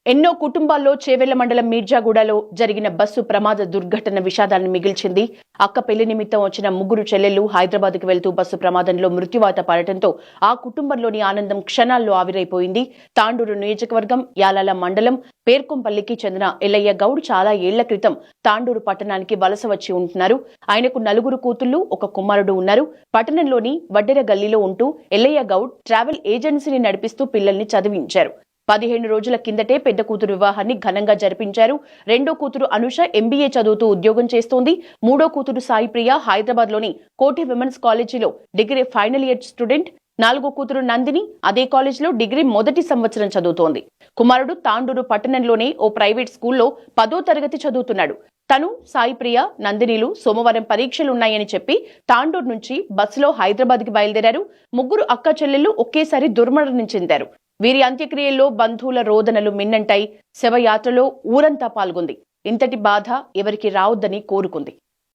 ఎన్నో కుటుంబాల్లో చేవెళ్ల మండలం మీర్జాగూడలో జరిగిన బస్సు ప్రమాద దుర్ఘటన విషాదాన్ని మిగిల్చింది. అక్క పెళ్లి నిమిత్తం వచ్చిన ముగ్గురు చెల్లెళ్లు హైదరాబాద్కు వెళ్తూ బస్సు ప్రమాదంలో మృత్యువాత పడటంతో ఆ కుటుంబంలోని ఆనందం క్షణాల్లో ఆవిరైపోయింది. తాండూరు నియోజకవర్గం యాలాల మండలం పేర్కొంపల్లికి చెందిన ఎల్లయ్య గౌడ్ చాలా ఏళ్ల క్రితం తాండూరు పట్టణానికి వలస వచ్చి ఉంటున్నారు. ఆయనకు నలుగురు కూతుళ్లు, ఒక కుమారుడు ఉన్నారు. పట్టణంలోని వడ్డెర గల్లీలో ఉంటూ ఎల్లయ్య గౌడ్ ట్రావెల్ ఏజెన్సీని నడిపిస్తూ పిల్లల్ని చదివించారు. 15 రోజుల కిందటే పెద్ద కూతురు వివాహాన్ని ఘనంగా జరిపించారు. రెండో కూతురు అనుష ఎంబీఏ చదువుతూ ఉద్యోగం చేస్తోంది. మూడో కూతురు సాయిప్రియ హైదరాబాద్లోని కోటి విమెన్స్ కాలేజీలో డిగ్రీ ఫైనల్ ఇయర్ స్టూడెంట్. నాలుగో కూతురు నందిని అదే కాలేజీలో డిగ్రీ మొదటి సంవత్సరం చదువుతోంది. కుమారుడు తాండూరు పట్టణంలోనే ఓ ప్రైవేట్ స్కూల్లో 10వ తరగతి చదువుతున్నాడు. తను, సాయిప్రియ, నందినిలు సోమవారం పరీక్షలున్నాయని చెప్పి తాండూరు నుంచి బస్సులో హైదరాబాద్కి బయలుదేరారు. ముగ్గురు అక్క చెల్లెళ్లు ఒకేసారి దుర్మరణం చెందారు. వీరి అంత్యక్రియల్లో బంధువుల రోదనలు మిన్నంటాయి. శవయాత్రలో ఊరంతా పాల్గొంది. ఇంతటి బాధ ఎవరికి రావద్దని కోరుకుంది.